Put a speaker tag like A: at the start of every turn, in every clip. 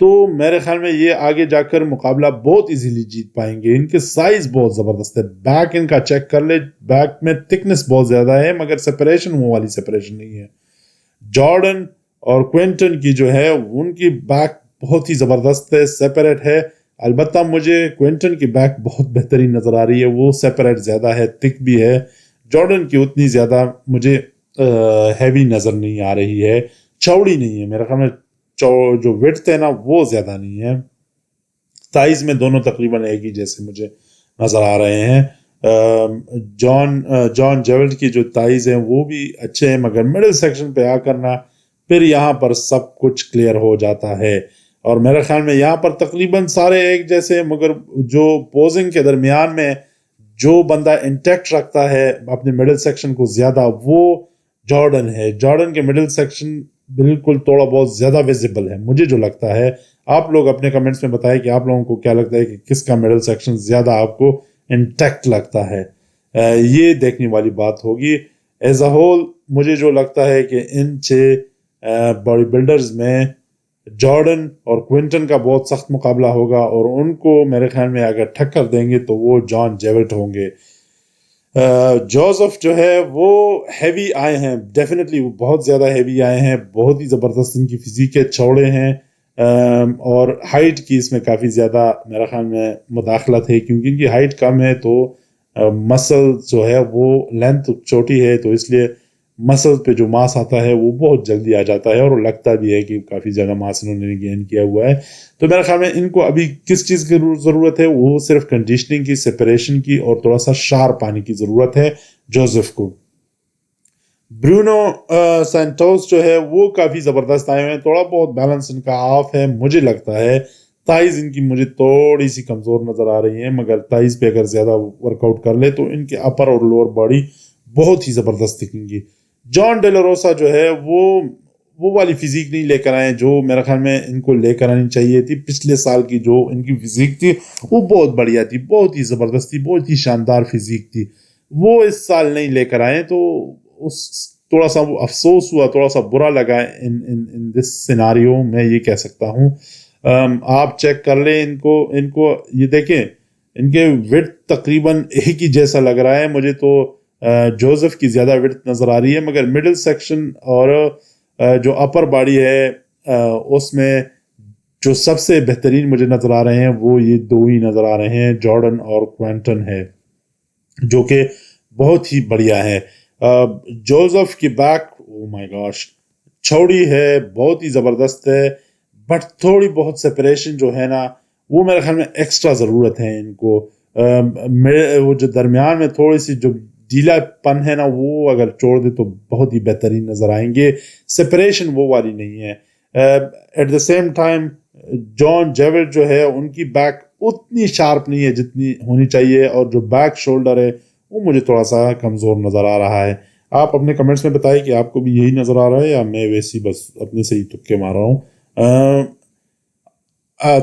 A: تو میرے خیال میں یہ آگے جا کر مقابلہ بہت ایزیلی جیت پائیں گے. ان کے سائز بہت زبردست ہے. بیک ان کا چیک کر لے, بیک میں تھکنس بہت زیادہ ہے مگر سپریشن وہ والی سپریشن نہیں ہے. جارڈن اور کوئنٹن کی جو ہے ان کی بیک بہت ہی زبردست ہے, سیپریٹ ہے. البتہ مجھے کوئنٹن کی بیک بہت بہترین نظر آ رہی ہے, وہ سیپریٹ زیادہ ہے, تھک بھی ہے. جارڈن کی اتنی زیادہ مجھے ہیوی نظر نہیں آ رہی ہے, چوڑی نہیں ہے. میرے خیال میں جو وڈتھ ہے نا وہ زیادہ نہیں ہے. سائز میں دونوں تقریباً ایک ہی جیسے مجھے نظر آ رہے ہیں. جان جیولٹ کی جو تائز ہیں وہ بھی اچھے ہیں مگر مڈل سیکشن پہ آ کرنا پھر یہاں پر سب کچھ کلیئر ہو جاتا ہے. اور میرے خیال میں یہاں پر تقریباً سارے ایک جیسے ہیں مگر جو پوزنگ کے درمیان میں جو بندہ انٹیکٹ رکھتا ہے اپنے مڈل سیکشن کو زیادہ وہ جارڈن ہے. جارڈن کے مڈل سیکشن بالکل تھوڑا بہت زیادہ ویزیبل ہے مجھے جو لگتا ہے. آپ لوگ اپنے کمنٹس میں بتائیں کہ آپ لوگوں کو کیا لگتا ہے کہ کس کا مڈل سیکشن زیادہ آپ کو انٹیکٹ لگتا ہے. یہ دیکھنے والی بات ہوگی. ایز اے ہول مجھے جو لگتا ہے کہ ان 6 باڈی بلڈرز میں جارڈن اور کوئنٹن کا بہت سخت مقابلہ ہوگا اور ان کو میرے خیال میں اگر ٹکر دیں گے تو وہ جان جیولٹ ہوں گے. جوزف جو ہے وہ ہیوی آئے ہیں, ڈیفینیٹلی وہ بہت زیادہ ہیوی آئے ہیں, بہت ہی زبردست ان کی فزیک کے چوڑے ہیں اور ہائٹ کی اس میں کافی زیادہ میرا خیال میں مداخلت ہے کیونکہ ان کی ہائٹ کم ہے تو مسل جو ہے وہ لینتھ چھوٹی ہے تو اس لیے مسل پہ جو ماس آتا ہے وہ بہت جلدی آ جاتا ہے اور لگتا بھی ہے کہ کافی زیادہ ماس انہوں نے گین کیا ہوا ہے. تو میرے خیال میں ان کو ابھی کس چیز کی ضرورت ہے, وہ صرف کنڈیشننگ کی, سیپریشن کی اور تھوڑا سا شارپ پانی کی ضرورت ہے جوزف کو. برونو سینٹوس جو ہے وہ کافی زبردست آئے ہوئے ہیں, تھوڑا بہت بیلنس ان کا آف ہے مجھے لگتا ہے. تائز ان کی مجھے تھوڑی سی کمزور نظر آ رہی ہیں مگر تائز پہ اگر زیادہ ورک آؤٹ کر لے تو ان کے اپر اور لوور باڈی بہت ہی زبردست دکھیں گی. جان ڈیلاروسا جو ہے وہ والی فزیک نہیں لے کر آئے جو میرے خیال میں ان کو لے کر آنی چاہیے تھی. پچھلے سال کی جو ان کی فزیک تھی وہ بہت بڑھیا تھی, بہت ہی زبردست تھی, بہت ہی شاندار فزیک تھی. وہ اس سال نہیں لے کر آئے تو تھوڑا سا وہ افسوس ہوا, تھوڑا سا برا لگا ان دس سیناریو میں یہ کہہ سکتا ہوں. آپ چیک کر لیں ان کو یہ دیکھیں ان کے وڈتھ تقریباً ایک ہی جیسا لگ رہا ہے مجھے تو. جوزف کی زیادہ وڈتھ نظر آ رہی ہے مگر مڈل سیکشن اور جو اپر باڈی ہے اس میں جو سب سے بہترین مجھے نظر آ رہے ہیں وہ یہ دو ہی نظر آ رہے ہیں, جارڈن اور کوئنٹن ہے جو کہ بہت ہی بڑھیا ہے. جوزف کی بیک او مائی گاش چھوڑی ہے, بہت ہی زبردست ہے بٹ تھوڑی بہت سیپریشن جو ہے نا وہ میرے خیال میں ایکسٹرا ضرورت ہے ان کو. وہ جو درمیان میں تھوڑی سی جو ڈھیلا پن ہے نا وہ اگر چھوڑ دے تو بہت ہی بہترین نظر آئیں گے. سپریشن وہ والی نہیں ہے. ایٹ دا سیم ٹائم جان جیولٹ جو ہے ان کی بیک اتنی شارپ نہیں ہے جتنی ہونی چاہیے اور جو بیک شولڈر ہے وہ مجھے تھوڑا سا کمزور نظر آ رہا ہے. آپ اپنے کمنٹس میں بتائیں کہ آپ کو بھی یہی نظر آ رہا ہے یا میں ویسی بس اپنے سے ہی تکے مار رہا ہوں.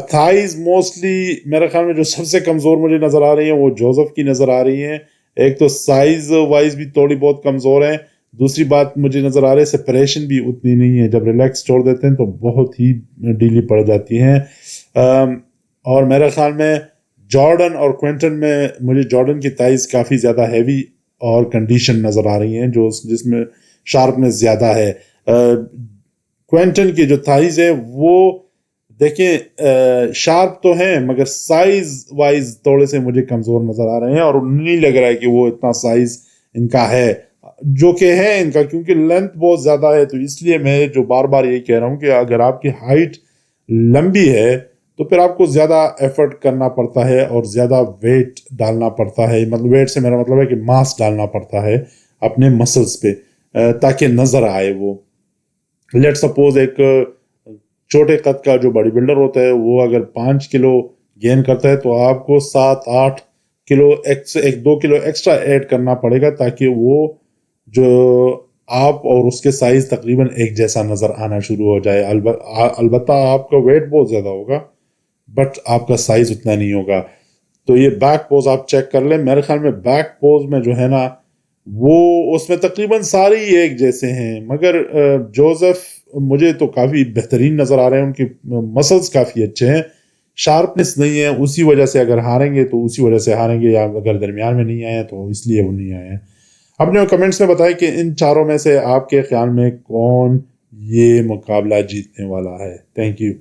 A: تھائز موسٹلی میرے خیال میں جو سب سے کمزور مجھے نظر آ رہی ہیں وہ جوزف کی نظر آ رہی ہیں. ایک تو سائز وائز بھی تھوڑی بہت کمزور ہیں, دوسری بات مجھے نظر آ رہی ہے سپریشن بھی اتنی نہیں ہے, جب ریلیکس چھوڑ دیتے ہیں تو بہت ہی ڈھیلی پڑ جاتی ہیں. اور میرے خیال میں جارڈن اور کوئنٹن میں مجھے جارڈن کی تائز کافی زیادہ ہیوی اور کنڈیشن نظر آ رہی ہیں جس میں شارپنس زیادہ ہے. کوئنٹن کی جو تائز ہے وہ دیکھیں شارپ تو ہیں مگر سائز وائز تھوڑے سے مجھے کمزور نظر آ رہے ہیں اور نہیں لگ رہا ہے کہ وہ اتنا سائز ان کا ہے جو کہ ہے ان کا, کیونکہ لینتھ بہت زیادہ ہے. تو اس لیے میں جو بار بار یہی کہہ رہا ہوں کہ اگر آپ کی ہائٹ لمبی ہے تو پھر آپ کو زیادہ ایفرٹ کرنا پڑتا ہے اور زیادہ ویٹ ڈالنا پڑتا ہے. مطلب ویٹ سے میرا مطلب ہے کہ ماس ڈالنا پڑتا ہے اپنے مسلس پہ تاکہ نظر آئے. وہ لیٹ سپوز ایک چھوٹے قد کا جو باڈی بلڈر ہوتا ہے وہ اگر 5 کلو گین کرتا ہے تو آپ کو 7-8 کلو 1-2 کلو ایکسٹرا ایڈ کرنا پڑے گا تاکہ وہ جو آپ اور اس کے سائز تقریباً ایک جیسا نظر آنا شروع ہو جائے. البتہ آپ کا ویٹ بہت زیادہ ہوگا بٹ آپ کا سائز اتنا نہیں ہوگا. تو یہ بیک پوز آپ چیک کر لیں, میرے خیال میں بیک پوز میں جو ہے نا وہ اس میں تقریباً سارے ہی ایک جیسے ہیں، مگر جوزف مجھے تو کافی بہترین نظر آ رہے ہیں، ان کے مسلز کافی اچھے ہیں، شارپنس نہیں ہے، اسی وجہ سے اگر ہاریں گے تو اسی وجہ سے ہاریں گے، یا اگر درمیان میں نہیں آئے ہیں تو اس لیے وہ نہیں آئے ہیں۔ اپنے کمنٹس میں بتائیں کہ ان چاروں میں سے آپ کے خیال میں کون یہ مقابلہ جیتنے والا ہے۔ Thank you.